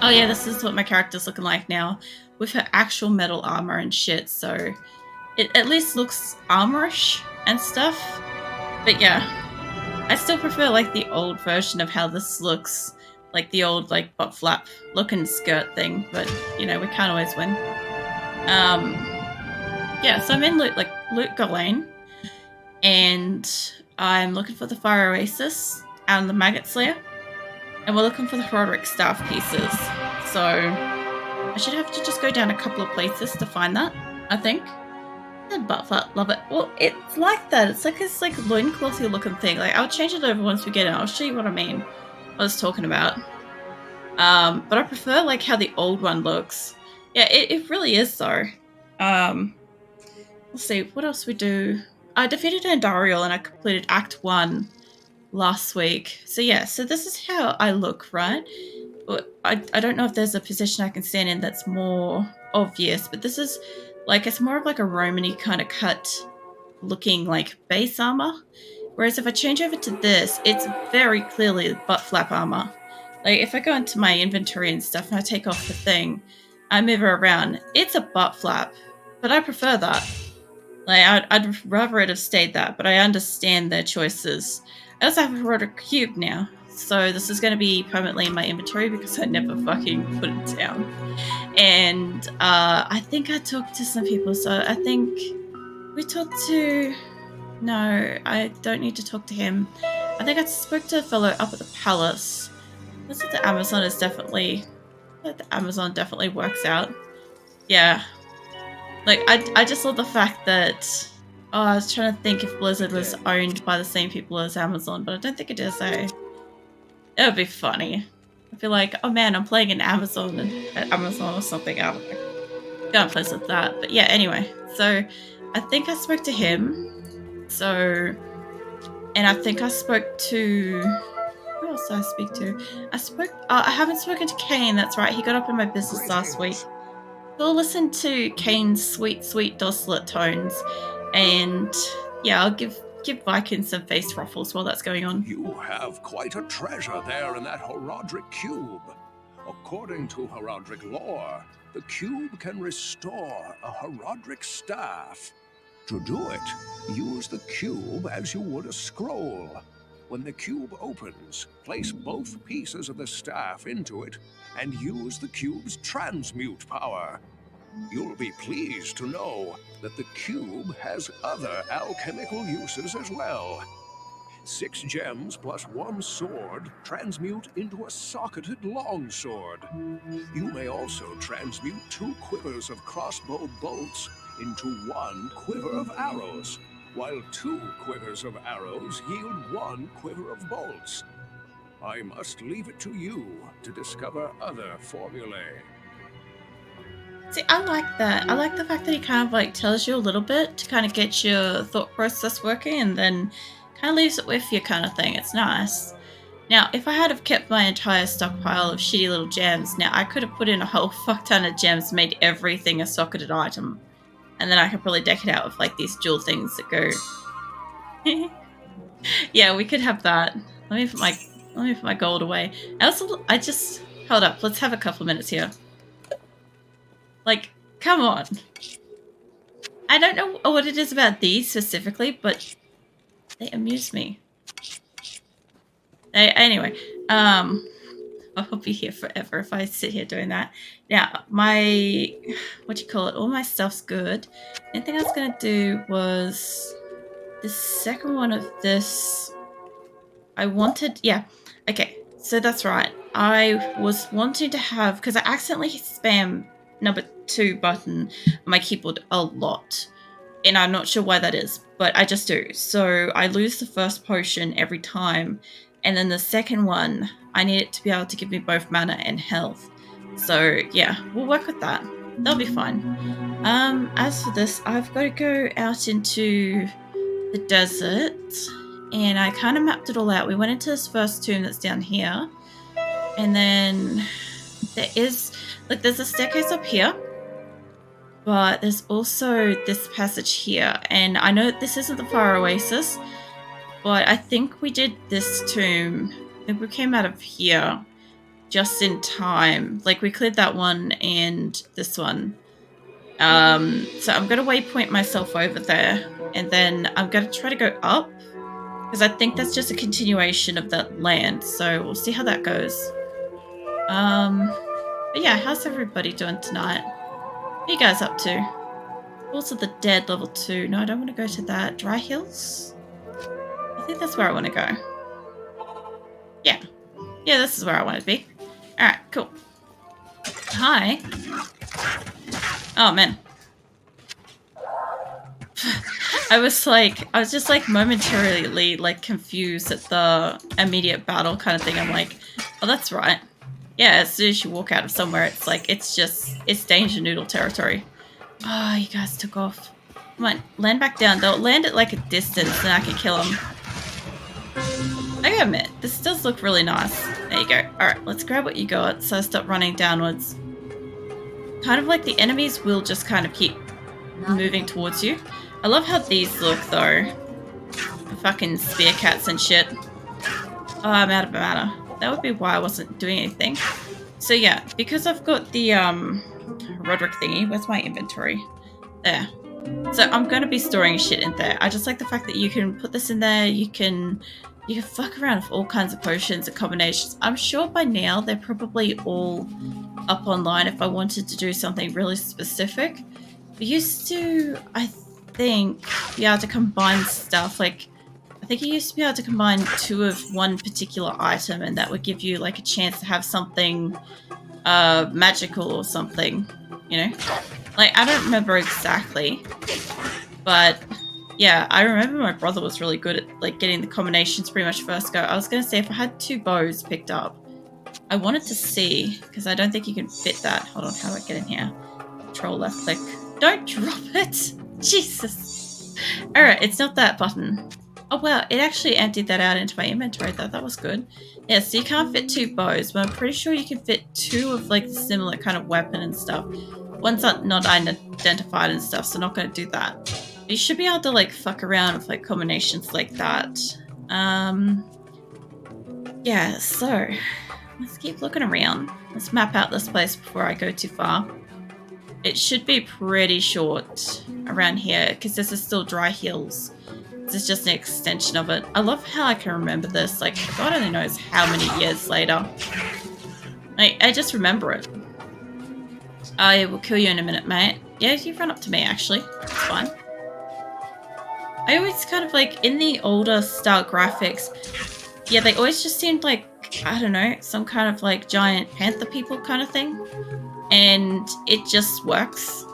Oh yeah, this is what my character's looking like now, with her actual metal armor and shit, so it at least looks armorish and stuff. But yeah, I still prefer like the old version of how this looks, like the old like butt flap looking skirt thing, but you know, we can't always win. Yeah, so I'm in Loot Ghislaine, and I'm looking for the Fire Oasis and the Maggot Slayer, and we're looking for the Horadric staff pieces. So I should have to just go down a couple of places to find that, I think. And butt flap, love it. Well, it's like that. It's like this like loinclothy looking thing. Like I'll change it over once we get it. I'll show you what I mean. What I was talking about. But I prefer like how the old one looks. Yeah, it really is though. Um, let's see, what else we do? I defeated Andariel and I completed Act 1 last week. So yeah, so this is how I look, right? I don't know if there's a position I can stand in that's more obvious, but this is like, it's more of like a Romany kind of cut looking like base armor. Whereas if I change over to this, it's very clearly butt flap armor. Like if I go into my inventory and stuff and I take off the thing, I move her around, it's a butt flap. But I prefer that. Like I'd rather it have stayed that, but I understand their choices. I also have a Horadric cube now, so this is going to be permanently in my inventory because I never fucking put it down. And I think I talked to some people, so I think we talked to... No, I don't need to talk to him. I think I spoke to a fellow up at the palace. Looks like the Amazon is definitely... the Amazon definitely works out. Yeah. Like, I just love the fact that... Oh, I was trying to think if Blizzard was owned by the same people as Amazon, but I don't think it is, eh? It would be funny. I'd be like, oh man, I'm playing in Amazon or something. I don't know. Can't place with that. But yeah, anyway. So, I think I spoke to him. So, and I think I spoke to... Who else did I speak to? I haven't spoken to Kane, that's right. He got up in my business last week. So I'll listen to Kane's sweet, sweet dulcet tones. And yeah, I'll give Viking some face ruffles while that's going on. You have quite a treasure there in that Horadric cube. According to Horadric lore, the cube can restore a Horadric staff. To do it, use the cube as you would a scroll. When the cube opens, place both pieces of the staff into it and use the cube's transmute power. You'll be pleased to know that the cube has other alchemical uses as well. 6 gems plus 1 sword transmute into a socketed longsword. You may also transmute 2 quivers of crossbow bolts into 1 quiver of arrows, while 2 quivers of arrows yield 1 quiver of bolts. I must leave it to you to discover other formulae. See, I like that. I like the fact that he kind of like tells you a little bit to kind of get your thought process working and then kind of leaves it with you kind of thing. It's nice. Now, if I had have kept my entire stockpile of shitty little gems, now I could have put in a whole fuck ton of gems, made everything a socketed item. And then I could probably deck it out with like these jewel things that go... Yeah, we could have that. Let me put my gold away. I just... Hold up, let's have a couple of minutes here. Like, come on. I don't know what it is about these specifically, but they amuse me. Anyway, I'll be here forever if I sit here doing that. Now, all my stuff's good. Anything I was going to do was the second one of this. Okay, so that's right. I was wanting to have, because I accidentally spam number 2 button on my keyboard a lot, and I'm not sure why that is, but I just do. So I lose the first potion every time, and then the second one I need it to be able to give me both mana and health. So yeah, we'll work with that. That'll be fine. As for this, I've got to go out into the desert, and I kind of mapped it all out. We went into this first tomb that's down here, and then there's a staircase up here, but there's also this passage here. And I know this isn't the Fire Oasis, but I think we did this tomb. I think we came out of here. just in time. Like, we cleared that one and this one. So I'm going to waypoint myself over there, and then I'm going to try to go up, because I think that's just a continuation of that land, so we'll see how that goes. But yeah, how's everybody doing tonight? What are you guys up to? Also the Dead level 2. No, I don't want to go to that. Dry Hills? I think that's where I want to go. Yeah. Yeah, this is where I want to be. Alright, cool. Hi. Oh, man. I was just like momentarily like confused at the immediate battle kind of thing. I'm like, oh, that's right. Yeah, as soon as you walk out of somewhere, it's like, it's danger noodle territory. Oh, you guys took off. Come on, land back down. They'll land at like a distance and I can kill them. I gotta admit, this does look really nice. There you go. Alright, let's grab what you got so I stop running downwards. Kind of like the enemies will just kind of keep moving towards you. I love how these look though. The fucking spear cats and shit. Oh, I'm out of mana. That would be why I wasn't doing anything. So yeah, because I've got the Horadric thingy. Where's my inventory? There. So I'm going to be storing shit in there. I just like the fact that you can put this in there. You can fuck around with all kinds of potions and combinations. I'm sure by now they're probably all up online if I wanted to do something really specific. We used to, I think, be able to combine stuff. Like, I think you used to be able to combine 2 of one particular item, and that would give you like a chance to have something magical or something, you know? Like, I don't remember exactly, but yeah, I remember my brother was really good at like getting the combinations pretty much first go. I was gonna say if I had 2 bows picked up, I wanted to see, because I don't think you can fit that. Hold on, how do I get in here? Control left click. Don't drop it! Jesus! Alright, it's not that button. Oh wow, it actually emptied that out into my inventory though. That was good. Yeah, so you can't fit 2 bows, but I'm pretty sure you can fit 2 of like the similar kind of weapon and stuff. One's not identified and stuff, so I'm not going to do that. You should be able to like fuck around with like combinations like that. Yeah, so let's keep looking around. Let's map out this place before I go too far. It should be pretty short around here because this is still Dry Hills. This is just an extension of it. I love how I can remember this. Like, God only knows how many years later. I just remember it. I will kill you in a minute, mate. Yeah, you run up to me, actually. It's fine. I always kind of like, in the older style graphics, yeah, they always just seemed like, I don't know, some kind of like giant panther people kind of thing. And it just works.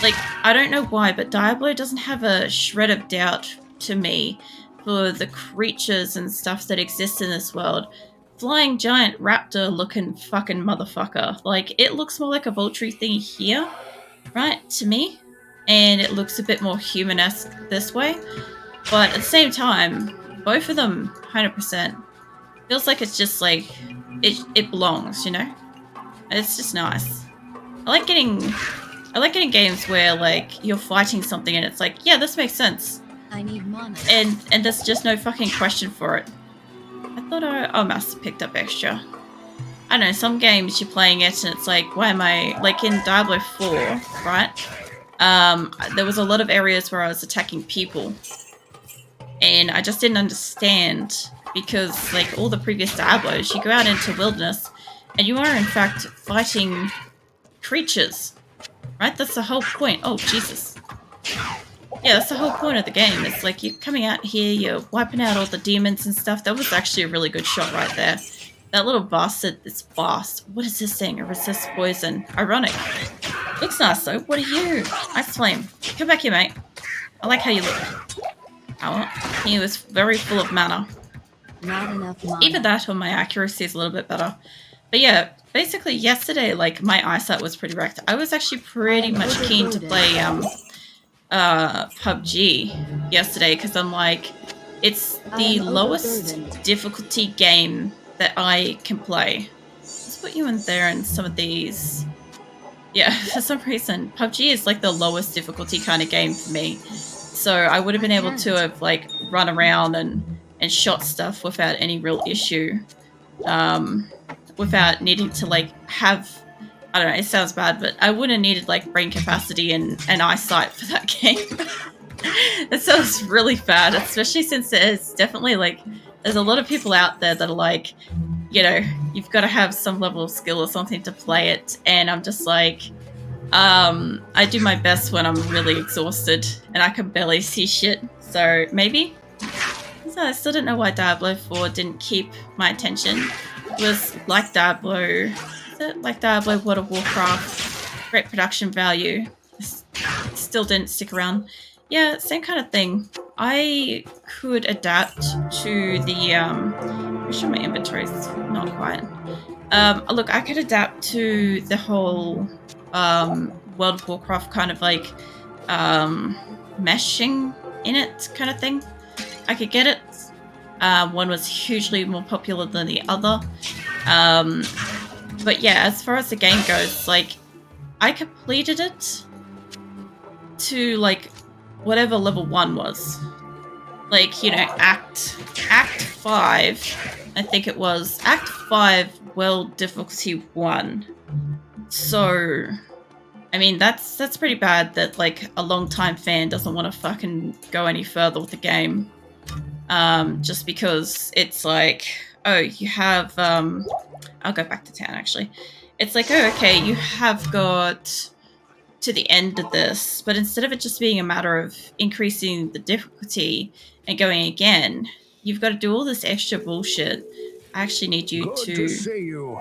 Like, I don't know why, but Diablo doesn't have a shred of doubt to me for the creatures and stuff that exist in this world. Flying giant raptor looking fucking motherfucker. Like, it looks more like a Voltry thing here, right, to me. And it looks a bit more human-esque this way. But at the same time, both of them, 100%. Feels like it's just like, it belongs, you know? It's just nice. I like getting games where, like, you're fighting something and it's like, yeah, this makes sense. I need mana. And there's just no fucking question for it. I thought I must have picked up extra. I don't know, some games you're playing it and it's like, why am I, like in Diablo 4, right? There was a lot of areas where I was attacking people. And I just didn't understand because, like, all the previous Diablos, you go out into wilderness and you are in fact fighting creatures, right? That's the whole point. Oh, Jesus. Yeah, that's the whole point of the game. It's like you're coming out here, you're wiping out all the demons and stuff. That was actually a really good shot right there. That little bastard, this blast. What is this thing? It resists poison. Ironic. Looks nice though. What are you? Ice Flame. Come back here, mate. I like how you look. Oh, he was very full of mana. Not enough mana. Either that or my accuracy is a little bit better. But yeah, basically yesterday, like, my eyesight was pretty wrecked. I was actually pretty much keen to play PUBG yesterday because I'm like, it's the lowest difficulty game that I can play. Let's put you in there and some of these. Yeah, for some reason, PUBG is like the lowest difficulty kind of game for me. So I would have been able to have like run around and shot stuff without any real issue. without needing to like have, I don't know, it sounds bad, but I wouldn't have needed like brain capacity and eyesight for that game. That sounds really bad, especially since there's definitely like, there's a lot of people out there that are like, you know, you've got to have some level of skill or something to play it. And I'm just like, I do my best when I'm really exhausted and I can barely see shit. So maybe. So I still don't know why Diablo 4 didn't keep my attention. It was like Diablo, is it like Diablo World of Warcraft, great production value. Still didn't stick around. Yeah, same kind of thing. I could adapt to the I'm sure my inventory's not quite. Look, I could adapt to the whole World of Warcraft kind of like meshing in it kind of thing. I could get it. One was hugely more popular than the other. But yeah, as far as the game goes, like, I completed it to like whatever level 1 was. Like, you know, Act 5, I think it was. Act 5, World Difficulty 1. So, I mean, that's pretty bad that, like, a long-time fan doesn't want to fucking go any further with the game. Just because it's like, oh, you have, I'll go back to town, actually. It's like, oh, okay, you have got to the end of this, but instead of it just being a matter of increasing the difficulty and going again, you've got to do all this extra bullshit. I actually need you Good to see you.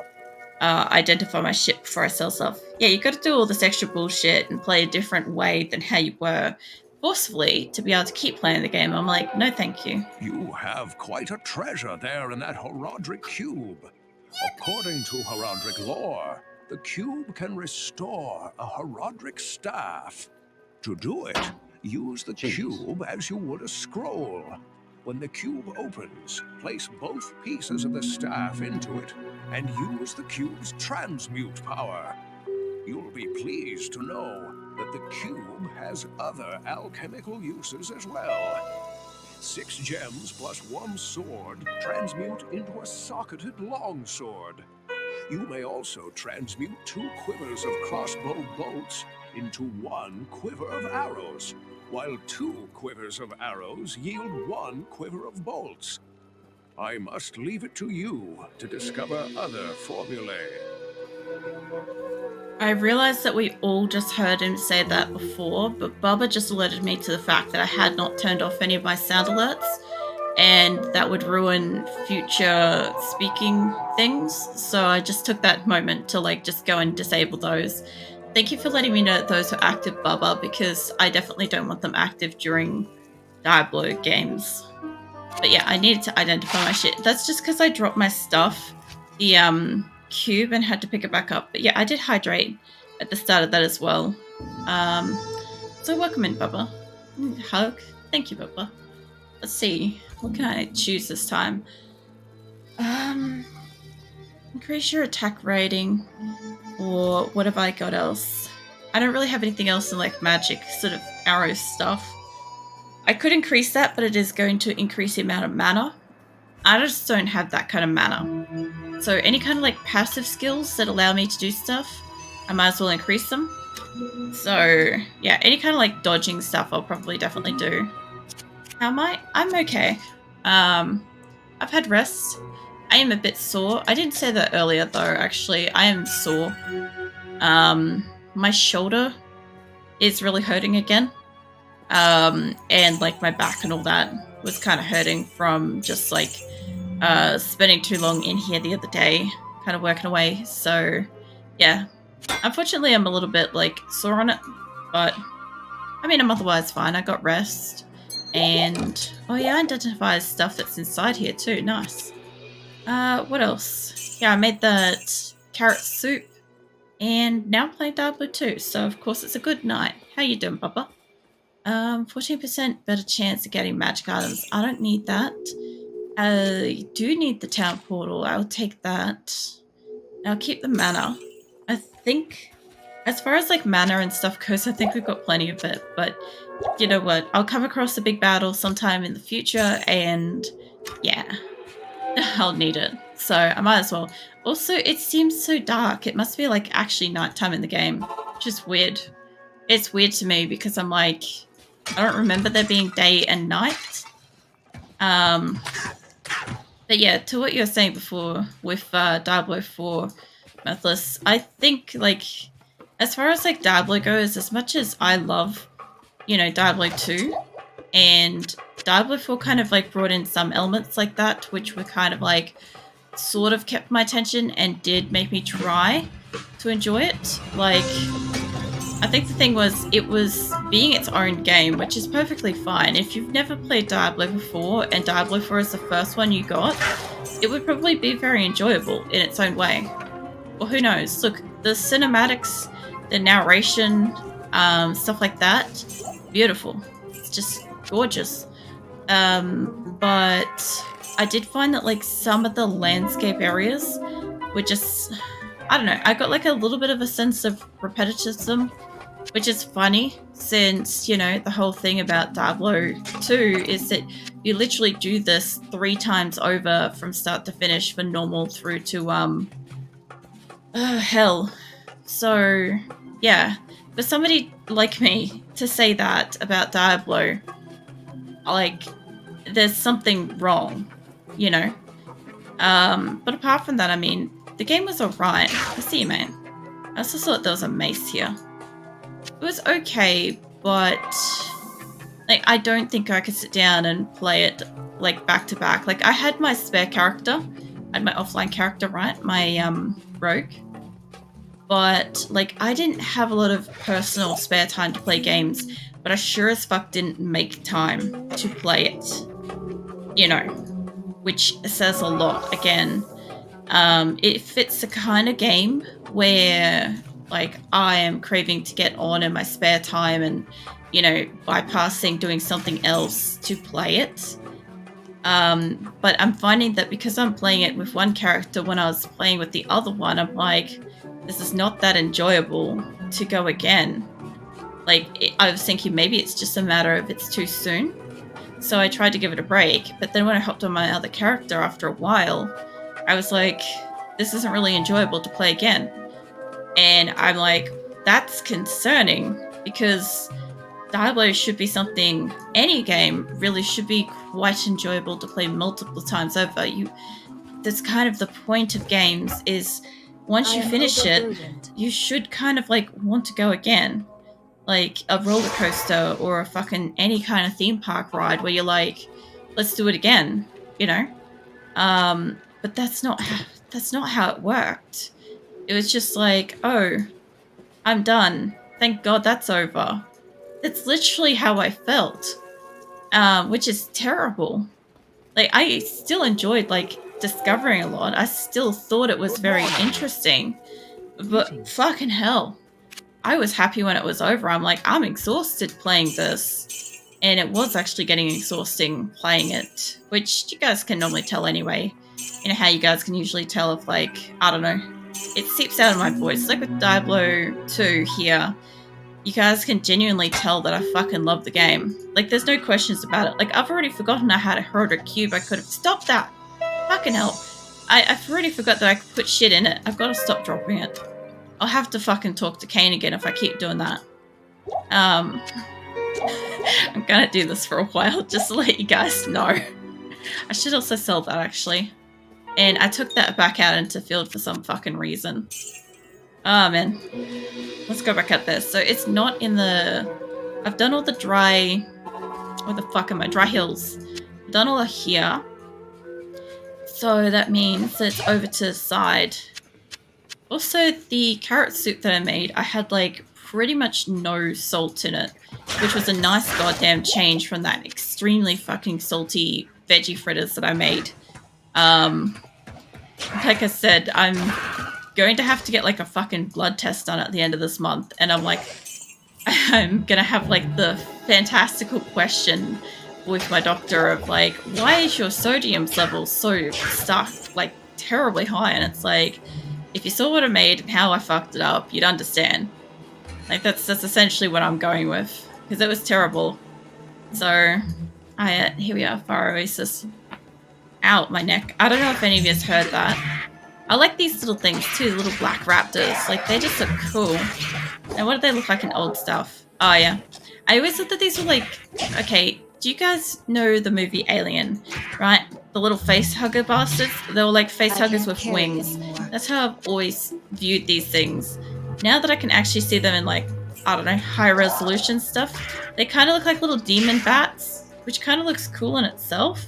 Identify my shit before I sell stuff. Yeah, you got to do all this extra bullshit and play a different way than how you were forcefully to be able to keep playing the game. I'm like, no thank you. You have quite a treasure there in that Horadric cube. According to Horadric lore, the cube can restore a Horadric staff. To do it, use the cube as you would a scroll. When the cube opens, place both pieces of the staff into it and use the cube's transmute power. You'll be pleased to know that the cube has other alchemical uses as well. 6 gems plus 1 sword transmute into a socketed longsword. You may also transmute 2 quivers of crossbow bolts into 1 quiver of arrows, while 2 quivers of arrows yield 1 quiver of bolts. I must leave it to you to discover other formulae. I realized that we all just heard him say that before, but Bubba just alerted me to the fact that I had not turned off any of my sound alerts, and that would ruin future speaking things. So I just took that moment to like just go and disable those. Thank you for letting me know that those are active, Bubba, because I definitely don't want them active during Diablo games. But yeah, I needed to identify my shit. That's just because I dropped my stuff, the cube, and had to pick it back up. But yeah, I did hydrate at the start of that as well. So welcome in, Bubba. Hug. Thank you, Bubba. Let's see. What can I choose this time? Increase your attack rating. Or what have I got else? I don't really have anything else in like magic sort of arrow stuff. I could increase that, but it is going to increase the amount of mana. I just don't have that kind of mana. So any kind of like passive skills that allow me to do stuff, I might as well increase them. So yeah, any kind of like dodging stuff I'll probably definitely do. How am I? I'm okay. I've had rest. I am a bit sore. I didn't say that earlier though, actually. I am sore. My shoulder is really hurting again. And like my back and all that was kind of hurting from just like spending too long in here the other day, kind of working away. So yeah, unfortunately I'm a little bit like sore on it, but I mean I'm otherwise fine. I got rest, and oh yeah, I identified stuff that's inside here too. Nice. What else? Yeah, I made that carrot soup, and now I'm playing Diablo 2, so of course it's a good night. How you doing, Papa? 14% better chance of getting magic items. I don't need that. I do need the town portal. I'll take that. I'll keep the mana. I think, as far as like mana and stuff goes, I think we've got plenty of it. But you know what? I'll come across a big battle sometime in the future, and yeah, I'll need it. So I might as well. Also, it seems so dark. It must be like actually nighttime in the game, which is weird. It's weird to me because I'm like, I don't remember there being day and night. But yeah, to what you were saying before with Diablo 4 Mythos, I think like as far as like Diablo goes, as much as I love, Diablo 2 and Diablo 4 kind of like brought in some elements like that, which were kind of like sort of kept my attention and did make me try to enjoy it. Like, I think the thing was, it was being its own game, which is perfectly fine. If you've never played Diablo before, and Diablo 4 is the first one you got, it would probably be very enjoyable in its own way. Or who knows? Look, the cinematics, the narration, stuff like that, beautiful. It's just gorgeous. But I did find that like some of the landscape areas were just, I don't know, I got like a little bit of a sense of repetitivism, which is funny since, the whole thing about Diablo 2 is that you literally do this 3 times over from start to finish for normal through to, hell. So, yeah, for somebody like me to say that about Diablo, like, there's something wrong, But apart from that, I mean, the game was alright. I see you, man. I also thought there was a mace here. It was okay, but like I don't think I could sit down and play it like back to back. Like I had my spare character, I had my offline character, right? My rogue. But like I didn't have a lot of personal spare time to play games, but I sure as fuck didn't make time to play it. Which says a lot again. It fits the kind of game where like I am craving to get on in my spare time and, bypassing doing something else to play it. But I'm finding that because I'm playing it with one character when I was playing with the other one, I'm like, this is not that enjoyable to go again. Like, I was thinking maybe it's just a matter of it's too soon. So I tried to give it a break, but then when I hopped on my other character after a while, I was like, this isn't really enjoyable to play again. And I'm like, that's concerning because Diablo should be something, any game really should be quite enjoyable to play multiple times over. That's kind of the point of games is once you finish it, you should kind of like want to go again. Like a roller coaster or a fucking any kind of theme park ride where you're like, let's do it again, But that's not how it worked. It was just like, oh, I'm done. Thank God that's over. That's literally how I felt, which is terrible. Like I still enjoyed like discovering a lot. I still thought it was very interesting, but fucking hell. I was happy when it was over. I'm like, I'm exhausted playing this. And it was actually getting exhausting playing it, which you guys can normally tell anyway. You know how you guys can usually tell if, like, I don't know, it seeps out of my voice. Like with Diablo 2 here, you guys can genuinely tell that I fucking love the game. Like, there's no questions about it. Like, I've already forgotten I had a Horadric cube. I could have stopped that. Fucking hell. I've already forgot that I could put shit in it. I've got to stop dropping it. I'll have to fucking talk to Kane again if I keep doing that. I'm gonna do this for a while just to let you guys know. I should also sell that actually. And I took that back out into field for some fucking reason. Oh man. Let's go back out there. So it's not in the... I've done all the dry... What the fuck am I? Dry hills. I've done all of here. So that means that it's over to the side. Also, the carrot soup that I made, I had like pretty much no salt in it, which was a nice goddamn change from that extremely fucking salty veggie fritters that I made. Like I said, I'm going to have to get like a fucking blood test done at the end of this month, and I'm like, I'm gonna have like the fantastical question with my doctor of like, why is your sodium level so stuck, like terribly high? And it's like, if you saw what I made and how I fucked it up, you'd understand. Like that's essentially what I'm going with, because it was terrible. So, here we are, Fire Oasis. Ow, my neck. I don't know if any of you has heard that. I like these little things too, the little black raptors. Like, they just look cool. And what do they look like in old stuff? Oh, yeah. I always thought that these were like... Okay, do you guys know the movie Alien? Right? The little face hugger bastards? They were like face huggers with wings. That's how I've always viewed these things. Now that I can actually see them in like, I don't know, high resolution stuff, they kind of look like little demon bats, which kind of looks cool in itself.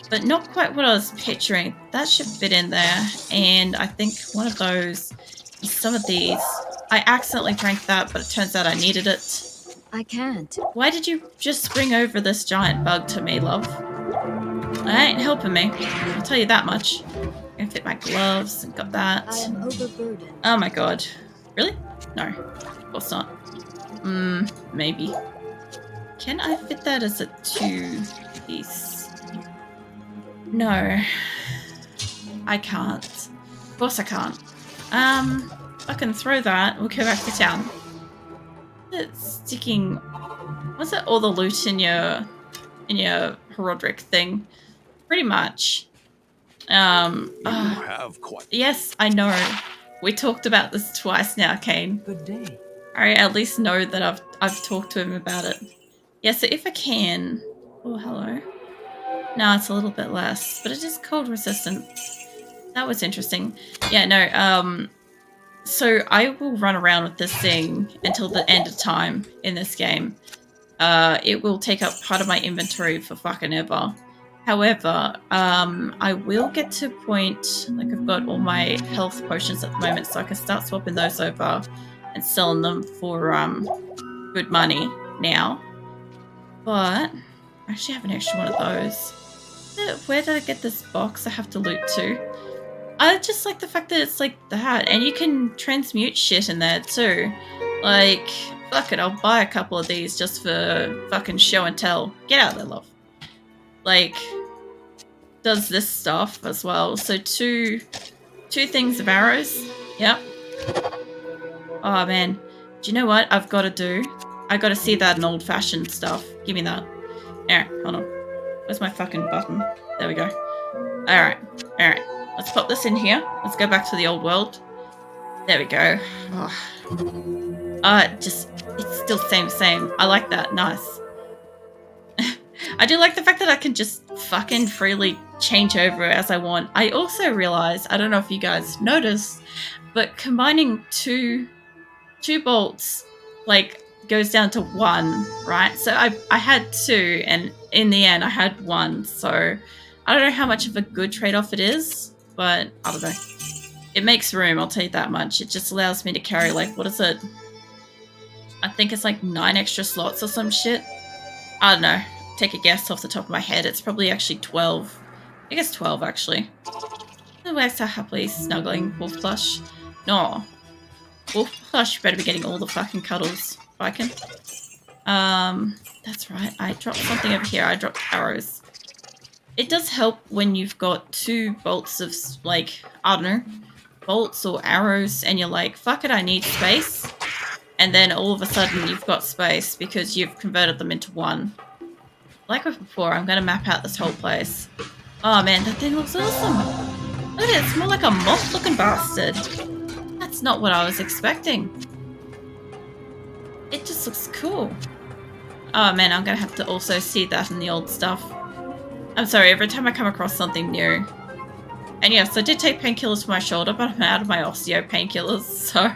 But not quite what I was picturing. That should fit in there. And I think one of those is some of these. I accidentally drank that, but it turns out I needed it. I can't. Why did you just bring over this giant bug to me, love? That ain't helping me. I'll tell you that much. I can fit my gloves and got that. I am overburdened. Oh my god. Really? No. Of course not. Maybe. Can I fit that as a 2-piece? No. I can't. Of course I can't. I can throw that. We'll go back to town. It's sticking... Was it all the loot in your Horadric thing? Pretty much. Have quite. Yes, I know. We talked about this twice now, Kane. Good day. I at least know that I've talked to him about it. Yeah, so if I can... Oh, hello. No, it's a little bit less, but it is cold resistant. That was interesting. Yeah, no, so I will run around with this thing until the end of time in this game. It will take up part of my inventory for fucking ever. However, I will get to a point, like I've got all my health potions at the moment, so I can start swapping those over and selling them for good money now. But I actually have an extra one of those. Where did I get this box I have to loot to? I just like the fact that it's like that, and you can transmute shit in there too. Like, fuck it, I'll buy a couple of these just for fucking show and tell. Get out there, love. Like, does this stuff as well. So two things of arrows. Yep. Oh man, do you know what I've got to do? I got to see that in old-fashioned stuff. Give me that. Alright, hold on. Where's my fucking button? There we go. Alright, alright. Let's pop this in here. Let's go back to the old world. There we go. It's still same. I like that. Nice. I do like the fact that I can just fucking freely change over as I want. I also realized, I don't know if you guys noticed, but combining two bolts, like, goes down to 1, right? So I had 2, and in the end I had 1. So I don't know how much of a good trade-off it is, but I don't know. It makes room, I'll tell you that much. It just allows me to carry, like, what is it? I think it's like 9 extra slots or some shit. I don't know. Take a guess off the top of my head. It's probably actually 12. I think it's 12, actually. The wags are happily snuggling. Wolf Plush. No. Wolf Plush, you better be getting all the fucking cuddles. If I can. That's right. I dropped something over here. I dropped arrows. It does help when you've got 2 bolts of, like, I don't know, bolts or arrows, and you're like, fuck it, I need space. And then all of a sudden you've got space because you've converted them into 1. Like before, I'm going to map out this whole place. Oh man, that thing looks awesome. Look at it, it's more like a moth-looking bastard. That's not what I was expecting. It just looks cool. Oh man, I'm going to have to also see that in the old stuff. I'm sorry, every time I come across something new. And yes, I did take painkillers for my shoulder, but I'm out of my osteo painkillers, so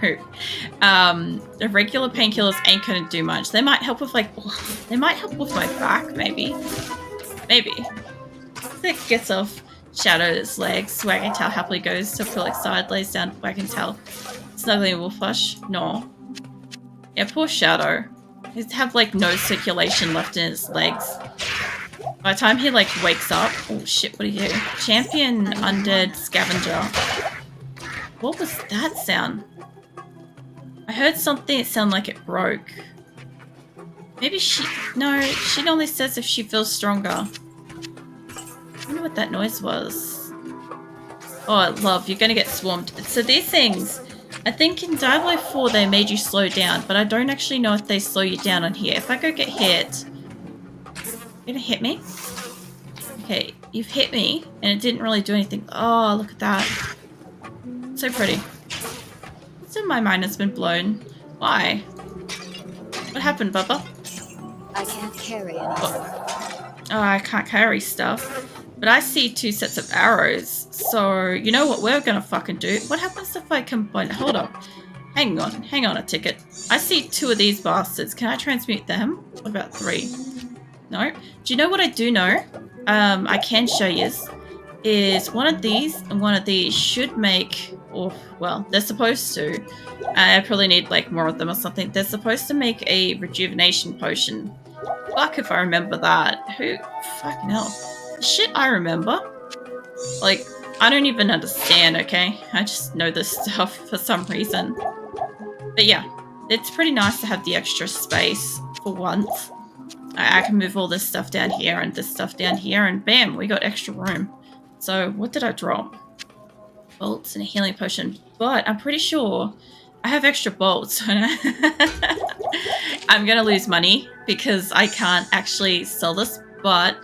the regular painkillers ain't gonna do much. They might help with, like, they might help with my back, maybe. Maybe. Thick gets off Shadow's legs. Wagon Tail happily goes to Acrylic side, lays down Wagon Tail. Snuggling Wolf Flush. No. Yeah, poor Shadow. He'd have, like, no circulation left in his legs. By the time he, like, wakes up... Oh, shit, what do you do? Champion Undead Scavenger. What was that sound? I heard something that sounded like it broke. Maybe she... No, she normally says if she feels stronger. I wonder what that noise was. Oh, love, you're gonna get swarmed. So these things... I think in Diablo 4 they made you slow down, but I don't actually know if they slow you down on here. If I go get hit... You gonna hit me? Okay, you've hit me and it didn't really do anything. Oh, look at that. So pretty. So my mind has been blown. Why? What happened, Bubba? I can't carry anymore. Oh, I can't carry stuff. But I see 2 sets of arrows. So, you know what we're gonna fucking do? What happens if I combine... Hold on. Hang on a ticket. I see 2 of these bastards. Can I transmute them? What about 3? No? Do you know what I do know? I can show you. Is one of these and one of these should make... Or, well, they're supposed to. I probably need, like, more of them or something. They're supposed to make a rejuvenation potion. Fuck if I remember that. Who? Fucking hell. The shit I remember. Like, I don't even understand, okay? I just know this stuff for some reason. But yeah, it's pretty nice to have the extra space for once. I can move all this stuff down here and this stuff down here and bam, we got extra room. So what did I drop? Bolts and a healing potion. But I'm pretty sure I have extra bolts. I'm gonna lose money because I can't actually sell this, but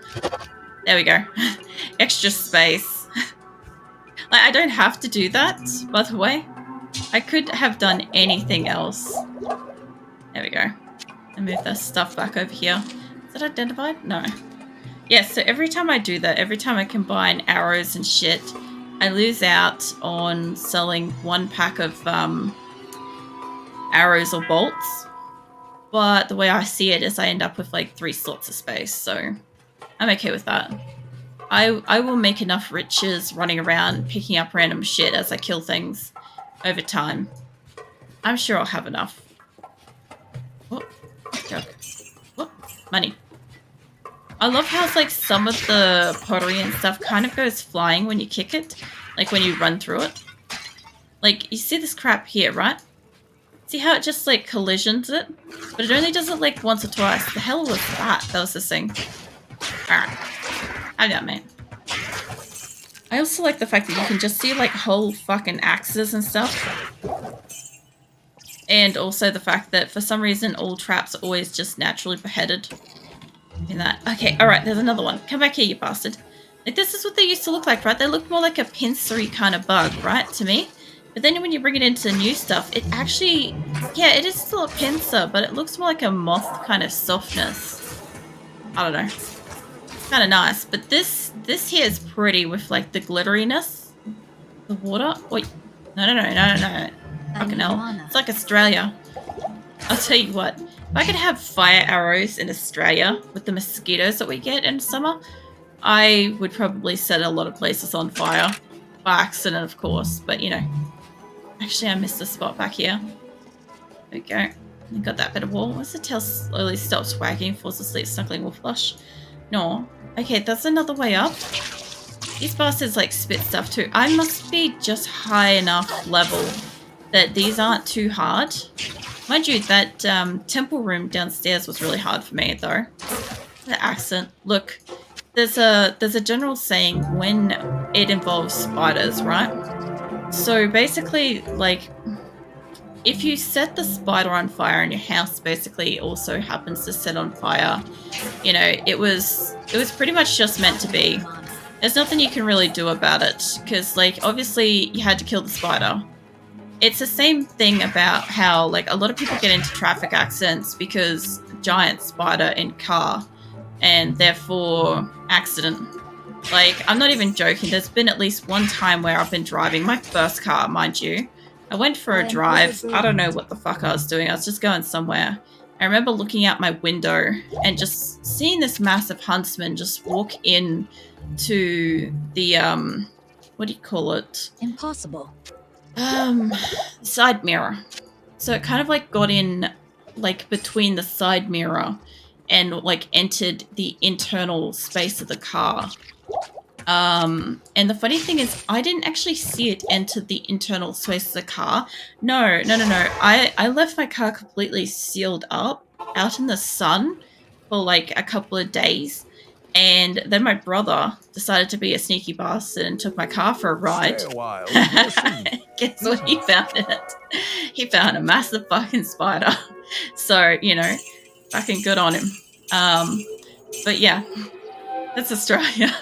there we go. Extra space. Like, I don't have to do that, by the way. I could have done anything else. There we go. And move this stuff back over here. Is it identified? No. Yeah, so every time I do that, every time I combine arrows and shit, I lose out on selling 1 pack of arrows or bolts. But the way I see it is I end up with like 3 slots of space, so I'm okay with that. I will make enough riches running around picking up random shit as I kill things over time. I'm sure I'll have enough. Oh, jug. Oh, money. I love how it's like some of the pottery and stuff kind of goes flying when you kick it, like when you run through it. Like, you see this crap here, right? See how it just like collisions it? But it only does it like once or twice. The hell was that? That was this thing. Alright. I got man. I also like the fact that you can just see like whole fucking axes and stuff. And also the fact that for some reason all traps are always just naturally beheaded. In that. Okay, alright, there's another one. Come back here, you bastard. Like, this is what they used to look like, right? They look more like a pincery kind of bug, right? To me. But then when you bring it into new stuff, it actually... Yeah, it is still a pincer, but it looks more like a moth kind of softness. I don't know. Kind of nice. But this here is pretty with, like, the glitteriness. The water. Wait. No. Fucking hell. It's like Australia. I'll tell you what. If I could have fire arrows in Australia with the mosquitoes that we get in summer, I would probably set a lot of places on fire. By accident, of course, but you know. Actually, I missed a spot back here. There we go. I got that bit of wall. What's the tail slowly stops wagging, falls asleep, snuggling with flush? No. Okay, that's another way up. These bastards like spit stuff too. I must be just high enough level that these aren't too hard. Mind you, that temple room downstairs was really hard for me, though. The accent. Look, there's a general saying when it involves spiders, right? So basically, like, if you set the spider on fire and your house basically also happens to set on fire, you know, it was pretty much just meant to be. There's nothing you can really do about it, because, like, obviously you had to kill the spider. It's the same thing about how, like, a lot of people get into traffic accidents because giant spider in car, and therefore accident. Like, I'm not even joking. There's been at least one time where I've been driving my first car, mind you. I went for a drive. I don't know what the fuck I was doing. I was just going somewhere. I remember looking out my window and just seeing this massive huntsman just walk in to the, what do you call it? Impossible. Side mirror. So it kind of like got in like between the side mirror and like entered the internal space of the car. And the funny thing is I didn't actually see it enter the internal space of the car. No. I left my car completely sealed up out in the sun for like a couple of days. And then my brother decided to be a sneaky bastard and took my car for a ride. Stay a while. Guess what he found in it? He found a massive fucking spider. So, you know, fucking good on him. But yeah, that's Australia.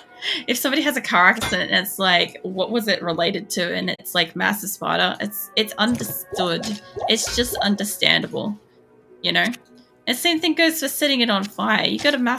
if somebody has a car accident and it's like, what was it related to? And it's like massive spider. It's understood. It's just understandable, you know. And same thing goes for setting it on fire. You got a massive